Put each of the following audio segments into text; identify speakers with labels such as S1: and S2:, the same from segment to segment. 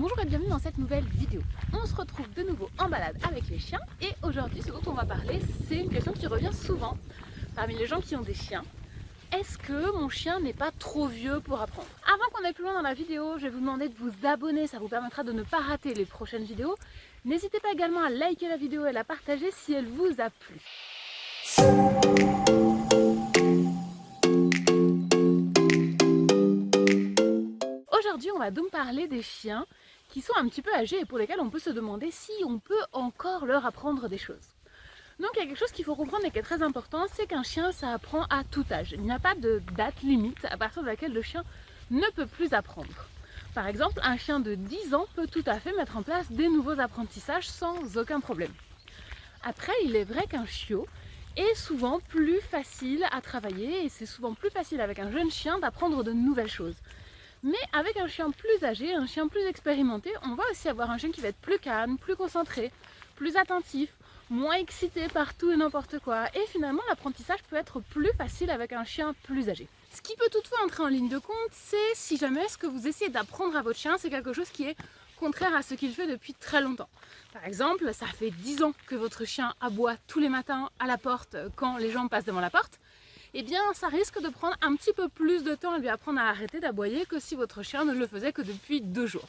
S1: Bonjour et bienvenue dans cette nouvelle vidéo. On se retrouve de nouveau en balade avec les chiens et aujourd'hui ce dont on va parler, c'est une question qui revient souvent parmi les gens qui ont des chiens. Est-ce que mon chien n'est pas trop vieux pour apprendre? Avant qu'on aille plus loin dans la vidéo, je vais vous demander de vous abonner, ça vous permettra de ne pas rater les prochaines vidéos. N'hésitez pas également à liker la vidéo et la partager si elle vous a plu. Aujourd'hui, on va donc parler des chiens qui sont un petit peu âgés et pour lesquels on peut se demander si on peut encore leur apprendre des choses. Donc il y a quelque chose qu'il faut comprendre et qui est très important, c'est qu'un chien, ça apprend à tout âge. Il n'y a pas de date limite à partir de laquelle le chien ne peut plus apprendre. Par exemple, un chien de 10 ans peut tout à fait mettre en place des nouveaux apprentissages sans aucun problème. Après, il est vrai qu'un chiot est souvent plus facile à travailler et c'est souvent plus facile avec un jeune chien d'apprendre de nouvelles choses. Mais avec un chien plus âgé, un chien plus expérimenté, on va aussi avoir un chien qui va être plus calme, plus concentré, plus attentif, moins excité par tout et n'importe quoi. Et finalement, l'apprentissage peut être plus facile avec un chien plus âgé. Ce qui peut toutefois entrer en ligne de compte, c'est si jamais ce que vous essayez d'apprendre à votre chien, c'est quelque chose qui est contraire à ce qu'il fait depuis très longtemps. Par exemple, ça fait 10 ans que votre chien aboie tous les matins à la porte quand les gens passent devant la porte. Eh bien ça risque de prendre un petit peu plus de temps à lui apprendre à arrêter d'aboyer que si votre chien ne le faisait que depuis 2 jours.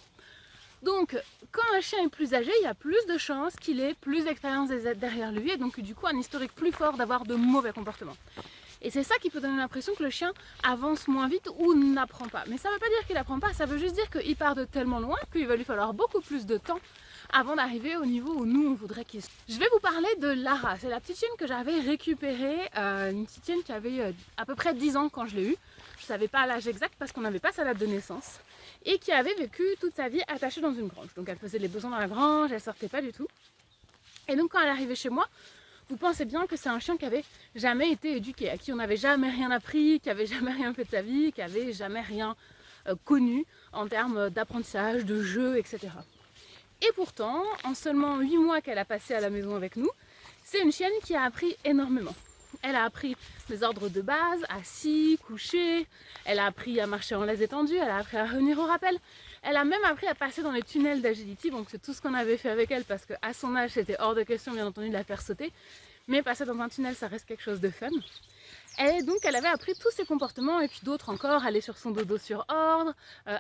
S1: Donc quand un chien est plus âgé, il y a plus de chances qu'il ait plus d'expérience derrière lui et donc du coup un historique plus fort d'avoir de mauvais comportements. Et c'est ça qui peut donner l'impression que le chien avance moins vite ou n'apprend pas. Mais ça ne veut pas dire qu'il n'apprend pas, ça veut juste dire qu'il part de tellement loin qu'il va lui falloir beaucoup plus de temps avant d'arriver au niveau où nous on voudrait qu'il soit. Je vais vous parler de Lara, c'est la petite chienne que j'avais récupérée, une petite chienne qui avait à peu près 10 ans quand je l'ai eue. Je ne savais pas l'âge exact parce qu'on n'avait pas sa date de naissance. Et qui avait vécu toute sa vie attachée dans une grange. Donc elle faisait les besoins dans la grange, elle sortait pas du tout. Et donc quand elle est arrivée chez moi, vous pensez bien que c'est un chien qui avait jamais été éduqué, à qui on n'avait jamais rien appris, qui avait jamais rien fait de sa vie, qui avait jamais rien connu en termes d'apprentissage, de jeu, etc. Et pourtant, en seulement 8 mois qu'elle a passé à la maison avec nous, c'est une chienne qui a appris énormément. Elle a appris les ordres de base, assis, couché, elle a appris à marcher en laisse étendue, elle a appris à revenir au rappel, elle a même appris à passer dans les tunnels d'agility, donc c'est tout ce qu'on avait fait avec elle parce qu'à son âge c'était hors de question bien entendu de la faire sauter, mais passer dans un tunnel ça reste quelque chose de fun. Et donc elle avait appris tous ses comportements et puis d'autres encore, aller sur son dodo sur ordre,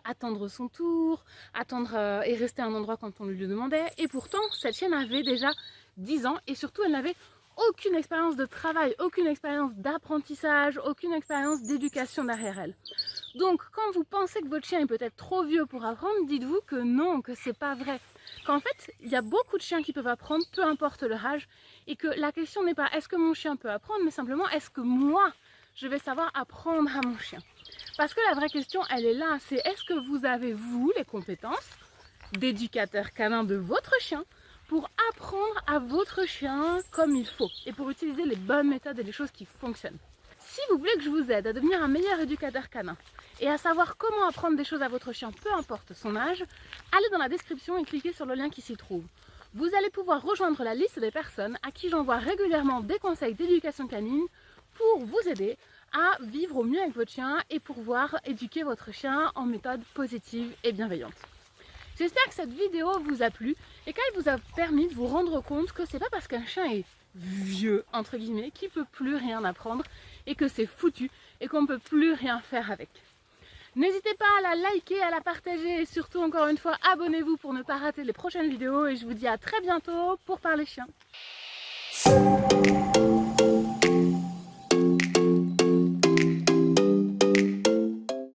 S1: attendre son tour, attendre et rester à un endroit quand on lui le demandait. Et pourtant cette chienne avait déjà 10 ans et surtout elle n'avait aucune expérience de travail, aucune expérience d'apprentissage, aucune expérience d'éducation derrière elle. Donc quand vous pensez que votre chien est peut-être trop vieux pour apprendre, dites-vous que non, que c'est pas vrai. Qu'en fait, il y a beaucoup de chiens qui peuvent apprendre, peu importe leur âge, et que la question n'est pas est-ce que mon chien peut apprendre, mais simplement est-ce que moi, je vais savoir apprendre à mon chien. Parce que la vraie question, elle est là, c'est est-ce que vous avez, vous, les compétences d'éducateur canin de votre chien pour apprendre à votre chien comme il faut et pour utiliser les bonnes méthodes et les choses qui fonctionnent. Si vous voulez que je vous aide à devenir un meilleur éducateur canin et à savoir comment apprendre des choses à votre chien, peu importe son âge, allez dans la description et cliquez sur le lien qui s'y trouve. Vous allez pouvoir rejoindre la liste des personnes à qui j'envoie régulièrement des conseils d'éducation canine pour vous aider à vivre au mieux avec votre chien et pouvoir éduquer votre chien en méthode positive et bienveillante. J'espère que cette vidéo vous a plu et qu'elle vous a permis de vous rendre compte que c'est pas parce qu'un chien est vieux, entre guillemets, qu'il peut plus rien apprendre et que c'est foutu et qu'on ne peut plus rien faire avec. N'hésitez pas à la liker, à la partager et surtout encore une fois abonnez-vous pour ne pas rater les prochaines vidéos et je vous dis à très bientôt pour parler chien.